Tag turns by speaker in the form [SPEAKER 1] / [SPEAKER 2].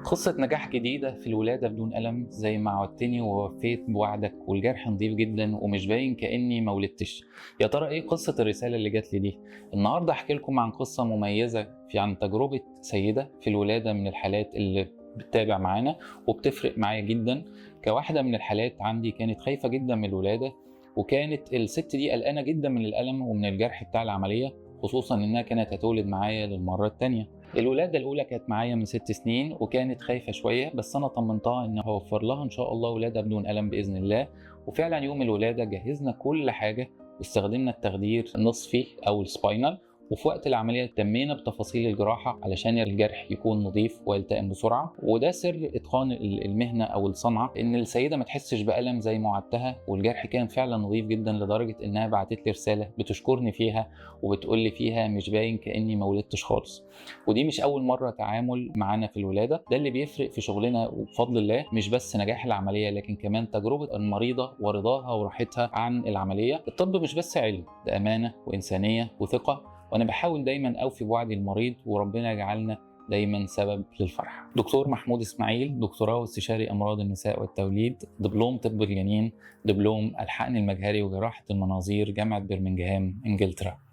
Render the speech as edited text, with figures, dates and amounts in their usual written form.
[SPEAKER 1] قصة نجاح جديدة في الولادة بدون ألم زي ما عودتني ووفيت بوعدك، والجرح نضيف جدا ومش باين كأني ما ولدتش. يا ترى إيه قصة الرسالة اللي جات لي دي؟ النهاردة أحكي لكم عن قصة مميزة عن تجربة سيدة في الولادة، من الحالات اللي بتتابع معانا وبتفرق معايا جدا. كواحدة من الحالات عندي كانت خايفة جدا من الولادة، وكانت الست دي قلقانة جدا من الألم ومن الجرح بتاع العملية، خصوصا إنها كانت هتولد معايا للمرة التانية. الولادة الأولى كانت معايا من 6 سنين وكانت خايفة شوية، بس أنا طمنتها إن هوفر لها إن شاء الله ولادة بدون ألم بإذن الله. وفعلا يوم الولادة جهزنا كل حاجة واستخدمنا التخدير النصفي أو السباينال، وفي وقت العملية تمينا بتفاصيل الجراحة علشان الجرح يكون نظيف ويلتئم بسرعة. وده سر إتقان المهنة أو الصنعة، إن السيدة ما تحسش بألم زي ما وعدتها، والجرح كان فعلا نظيف جدا لدرجة إنها بعتت لي رسالة بتشكرني فيها وبتقول لي فيها مش باين كأني ما ولدتش خالص. ودي مش أول مرة تعامل معانا في الولادة، ده اللي بيفرق في شغلنا وبفضل الله، مش بس نجاح العملية لكن كمان تجربة المريضة ورضاها وراحتها عن العملية. الطب مش بس علم، ده أمانة وإنسانية وثقة، وانا بحاول دايما اوفي بوعدي المريض، وربنا يجعلنا دايما سبب للفرحه. دكتور محمود اسماعيل، دكتوراه واستشاري امراض النساء والتوليد، دبلوم طب الجنين، دبلوم الحقن المجهري وجراحه المناظير، جامعه برمنجهام انجلترا.